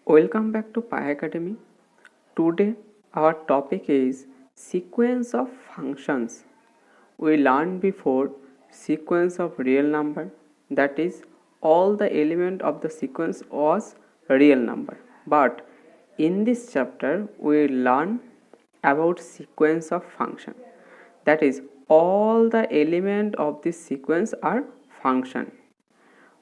Welcome back to Pi Academy. Today our topic is sequence of functions. We learned before sequence of real number, that is all the element of the sequence was real number. But in this chapter we learn about sequence of function, that is all the element of this sequence are function.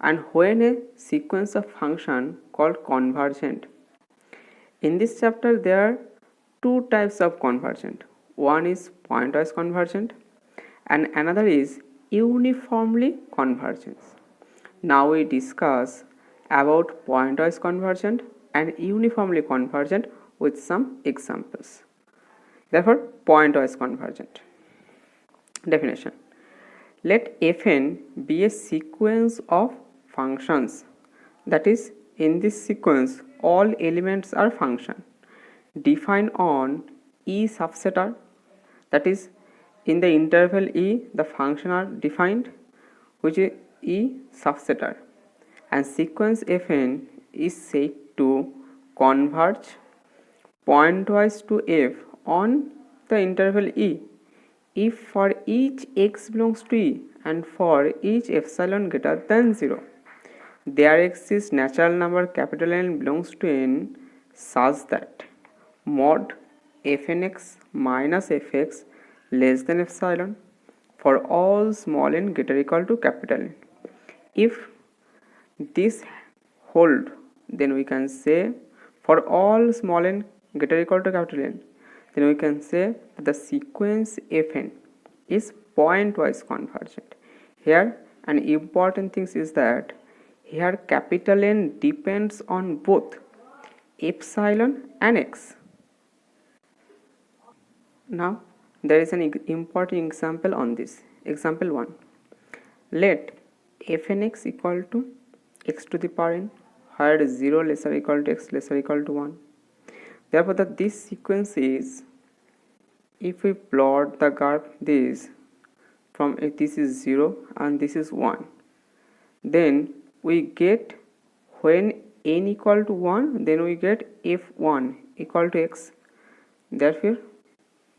And when a sequence of function called convergent. In this chapter there are two types of convergent. One is pointwise convergent and another is uniformly convergent. Now we discuss about pointwise convergent and uniformly convergent with some examples. Therefore, pointwise convergent. Definition. Let Fn be a sequence of functions, that is, in this sequence all elements are function defined on E subset R, that is, in the interval E the function are defined which is E subset R, and sequence Fn is said to converge pointwise to F on the interval E if for each x belongs to E and for each epsilon greater than 0 there exists natural number capital N belongs to N such that mod fnx minus fx less than epsilon for all small n greater or equal to capital N. If this hold, then we can say for all small n greater or equal to capital N, then we can say that the sequence Fn is pointwise convergent. Here an important thing is that here capital N depends on both epsilon and x. Now there is an important example on this. Example 1. Let fnx equal to x to the power n where 0 lesser equal to x lesser equal to 1. Therefore this sequence is, if we plot the graph this from this is 0 and this is 1, then we get when n equal to 1 then we get f1 equal to x, therefore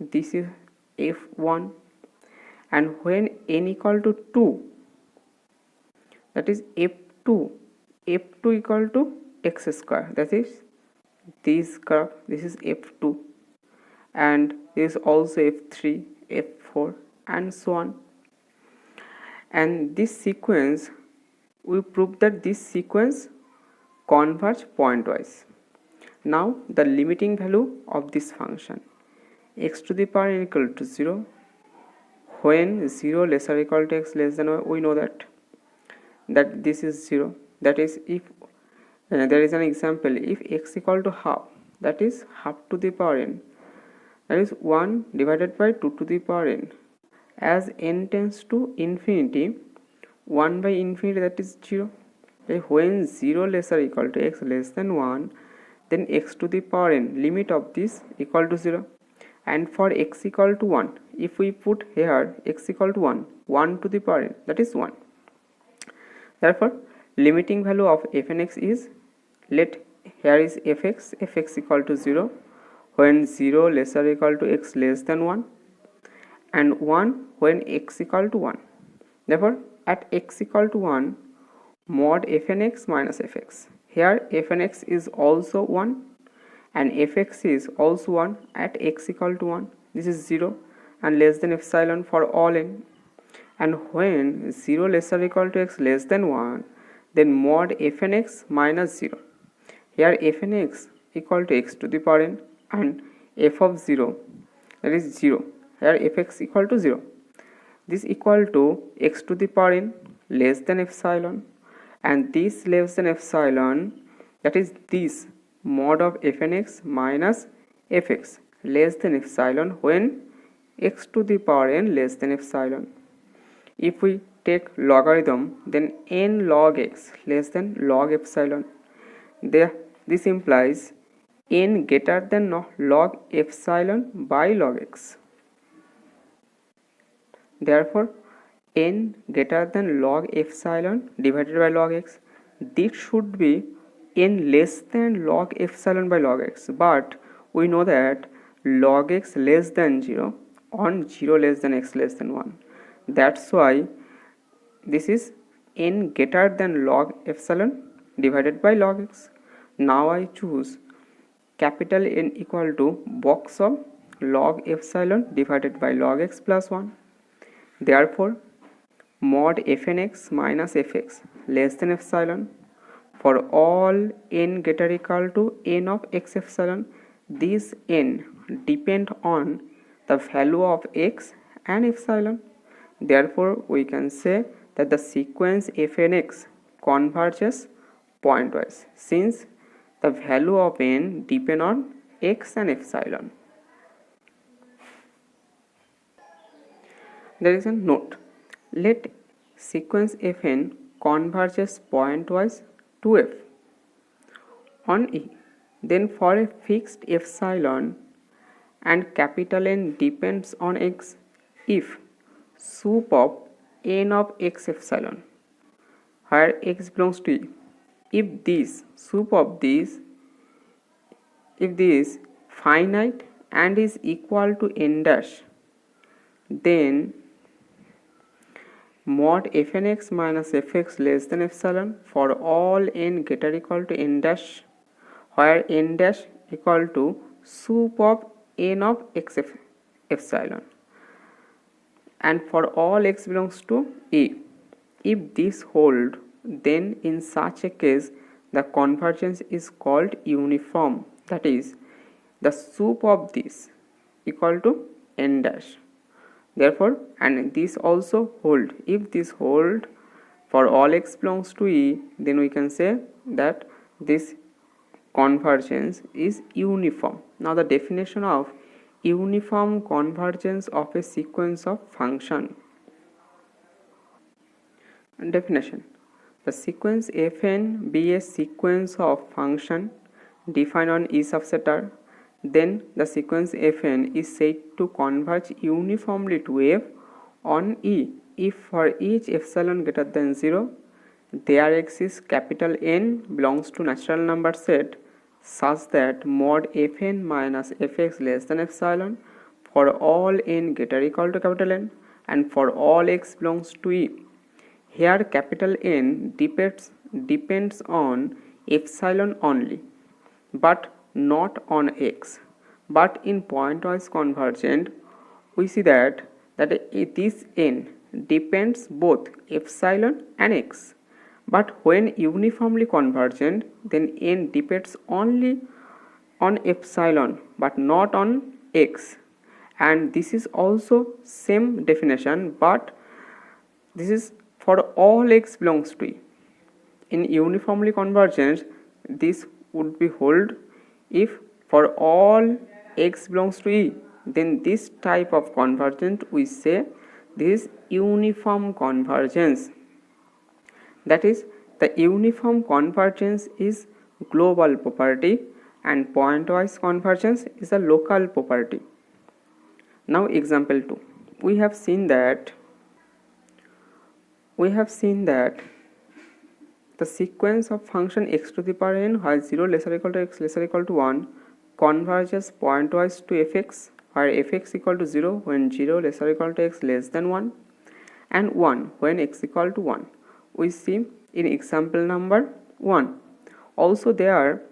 this is f1, and when n equal to 2 that is f2 equal to x square, that is this graph, this is f2, and this is also f3 f4 and so on. And this sequence, we prove that this sequence converge pointwise. Now the limiting value of this function x to the power n equal to 0 when 0 lesser equal to x less than 1, we know that this is 0, that is if there is an example if x equal to half, that is half to the power n, that is 1 divided by 2 to the power n, as n tends to infinity 1 by infinity, that is 0. When 0 lesser equal to x less than 1, then x to the power n limit of this equal to 0, and for x equal to 1 if we put here x equal to 1 to the power n, that is 1. Therefore limiting value of fnx is, let here is fx equal to 0 when 0 lesser equal to x less than 1 and 1 when x equal to 1. Therefore at x equal to 1 mod fnx minus fx, here fnx is also 1 and fx is also 1 at x equal to 1, this is 0 and less than epsilon for all n, and when 0 lesser equal to x less than 1 then mod fnx minus 0, here fnx equal to x to the power n and f of 0, that is 0, here fx equal to 0, this equal to x to the power n less than epsilon, and this less than epsilon, that is this mod of fnx minus fx less than epsilon when x to the power n less than epsilon. If we take logarithm, then n log x less than log epsilon. This implies n greater than log epsilon by log x. Therefore n greater than log epsilon divided by log x, this should be n less than log epsilon by log x, but we know that log x less than 0 on 0 less than x less than 1. That's why this is n greater than log epsilon divided by log x. Now I choose capital N equal to box of log epsilon divided by log x plus 1. Therefore, mod fnx minus fx less than epsilon for all n greater equal to n of x epsilon. These n depend on the value of x and epsilon. Therefore, we can say that the sequence fnx converges pointwise since the value of n depend on x and epsilon. There is a note. Let sequence fn converges pointwise to f on E. Then for a fixed epsilon and capital N depends on x, if sup of n of x epsilon where x belongs to E, if this sup of this, if this is finite and is equal to n dash, then mod fnx minus fx less than epsilon for all n greater equal to n dash where n dash equal to sup of n of x epsilon and for all x belongs to E. If this hold, then in such a case the convergence is called uniform, that is the sup of this equal to n dash. Therefore, and this also hold, if this hold for all x belongs to E, then we can say that this convergence is uniform. Now the definition of uniform convergence of a sequence of function. Definition: the sequence fn be a sequence of function defined on E subset R, then the sequence fn is said to converge uniformly to f on E if for each epsilon greater than 0 there exists capital N belongs to natural number set such that mod fn minus fx less than epsilon for all n greater equal to capital N and for all x belongs to E. Here capital N depends on epsilon only, but not on x. But in pointwise convergent, we see that this n depends both epsilon and x. But when uniformly convergent, then n depends only on epsilon but not on x. And this is also same definition, but this is for all x belongs to E. In uniformly convergent, this would be hold if for all x belongs to E, then this type of convergence we say this is uniform convergence. That is, the uniform convergence is global property and pointwise convergence is a local property. Now example 2. We have seen that the sequence of function x to the power n while 0 lesser equal to x lesser equal to 1 converges pointwise to fx where fx equal to 0 when 0 lesser equal to x less than 1 and 1 when x equal to 1. We see in example number 1. Also there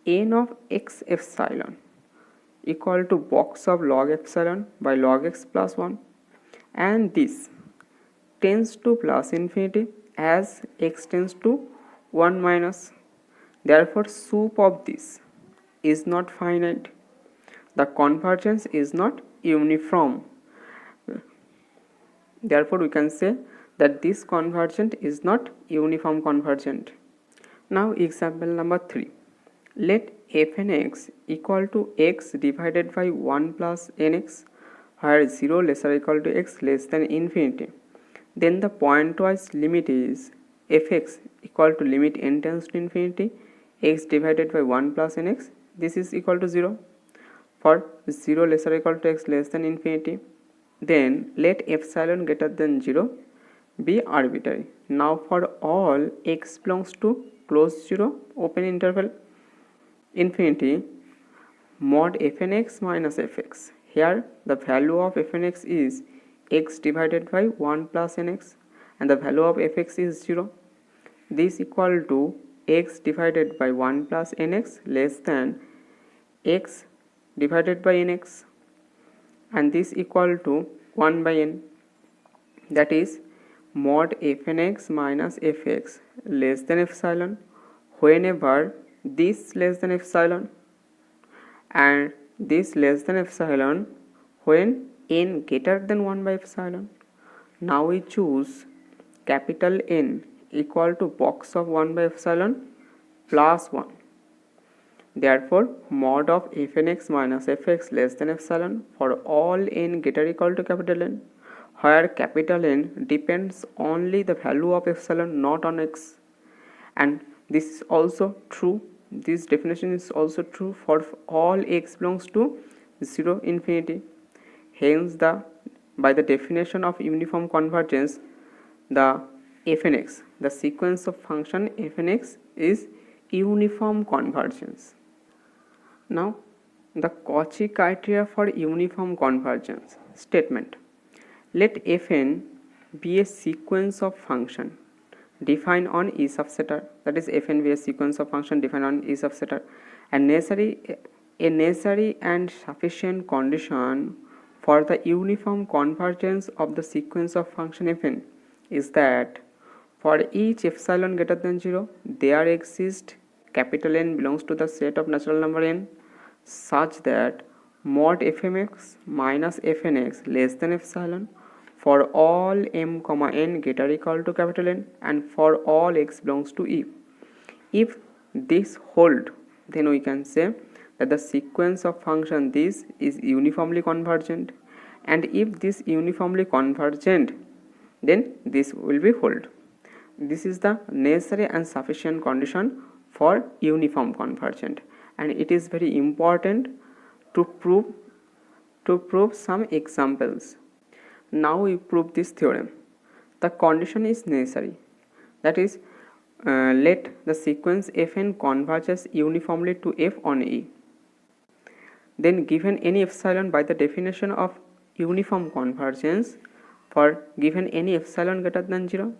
n of x epsilon equal to box of log epsilon by log x plus 1 and this tends to plus infinity as x tends to 1 minus. Therefore, sup of this is not finite. The convergence is not uniform. Therefore, we can say that this convergent is not uniform convergent. Now, example number 3. Let fnx equal to x divided by 1 plus nx where 0 lesser equal to x less than infinity. Then the pointwise limit is fx equal to limit n tends to infinity x divided by 1 plus nx. This is equal to 0 for 0 lesser equal to x less than infinity. Then let epsilon greater than 0 be arbitrary. Now for all x belongs to close 0 open interval infinity mod fn x minus fx. Here the value of fn x is x divided by 1 plus nx and the value of fx is 0. This equal to x divided by 1 plus nx less than x divided by nx, and this equal to 1 by n, that is mod fn x minus fx less than epsilon whenever this less than epsilon and this less than epsilon when n greater than 1 by epsilon. Now we choose capital N equal to box of 1 by epsilon plus 1. Therefore, mod of fn x minus fx less than epsilon for all n greater equal to capital N, where capital N depends only the value of epsilon, not on x. And this is also true, this definition is also true for all x belongs to 0 infinity. Hence, by the definition of uniform convergence, the fn x, the sequence of function fn x is uniform convergence. Now, the Cauchy criteria for uniform convergence statement. Let fn be a sequence of function defined on E subset, that is fn be a sequence of function defined on E subset, and a necessary and sufficient condition for the uniform convergence of the sequence of function fn is that for each epsilon greater than 0 there exists capital N belongs to the set of natural number n such that mod fmx minus fnx less than epsilon for all m comma n greater equal to capital N and for all x belongs to E. If this hold, then we can say that the sequence of function this is uniformly convergent, and if this uniformly convergent, then this will be hold. This is the necessary and sufficient condition for uniform convergent, and it is very important to prove some examples. Now we prove this theorem. The condition is necessary, that is let the sequence fn converges uniformly to f on E. Then given any epsilon, by the definition of uniform convergence, for given any epsilon greater than 0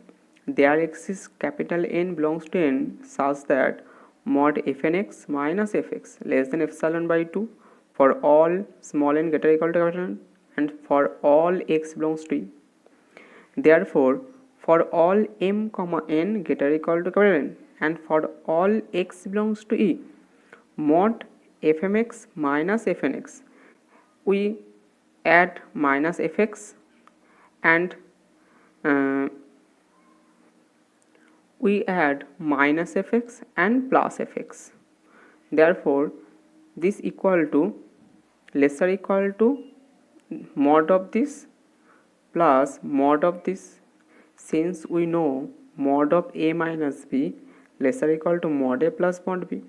there exists capital N belongs to n such that mod fn x minus fx less than epsilon by 2 for all small n greater equal to capital N and for all x belongs to E. Therefore, for all m comma n greater equal to capital N and for all x belongs to E, mod fmx minus fnx, we add minus fx and we add minus fx and plus fx. Therefore, this equal to lesser equal to mod of this plus mod of this. Since we know mod of a minus b lesser equal to mod a plus mod b,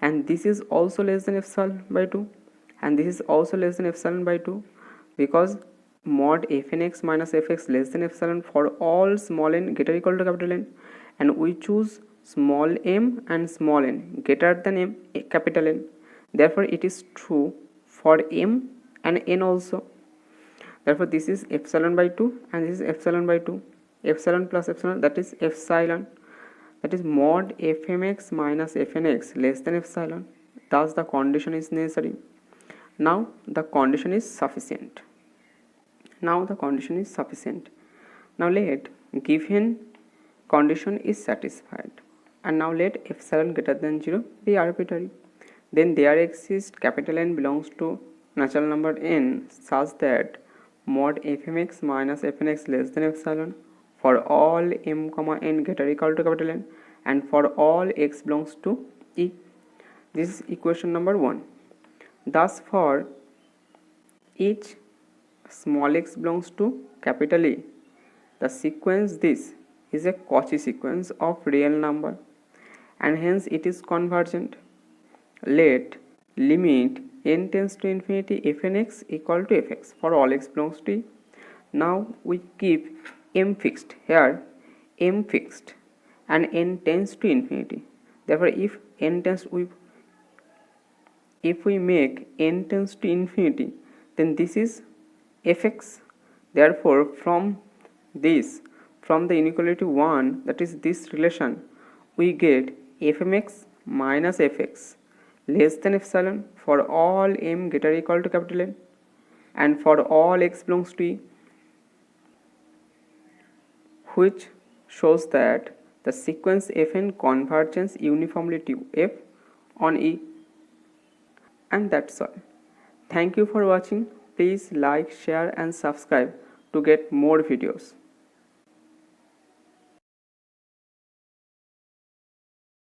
and this is also less than epsilon by 2 and this is also less than epsilon by 2, because mod fn x minus fx less than epsilon for all small n greater equal to capital N, and we choose small m and small n greater than m capital N. Therefore, it is true for m and n also. Therefore, this is epsilon by 2 and this is epsilon by 2. Epsilon plus epsilon, that is epsilon, that is mod fmx minus fnx less than epsilon. Thus, the condition is necessary. Now, the condition is sufficient. Now, let given condition is satisfied, and now let epsilon greater than 0 be arbitrary. Then there exists capital N belongs to natural number n such that mod fmx minus fnx less than epsilon for all m comma n greater equal to capital N and for all x belongs to E. This is equation number 1. Thus, for each small x belongs to capital E, the sequence this is a Cauchy sequence of real number, and hence it is convergent. Let limit n tends to infinity fn x equal to fx for all x belongs to E. Now we keep m fixed here, m fixed, and n tends to infinity. Therefore, if we make n tends to infinity, then this is fx. Therefore, from the inequality 1, that is this relation, we get fmx minus fx less than epsilon for all m greater or equal to capital N and for all x belongs to E, which shows that the sequence fn converges uniformly to f on E. And that's all. Thank you for watching. Please like, share and subscribe to get more videos.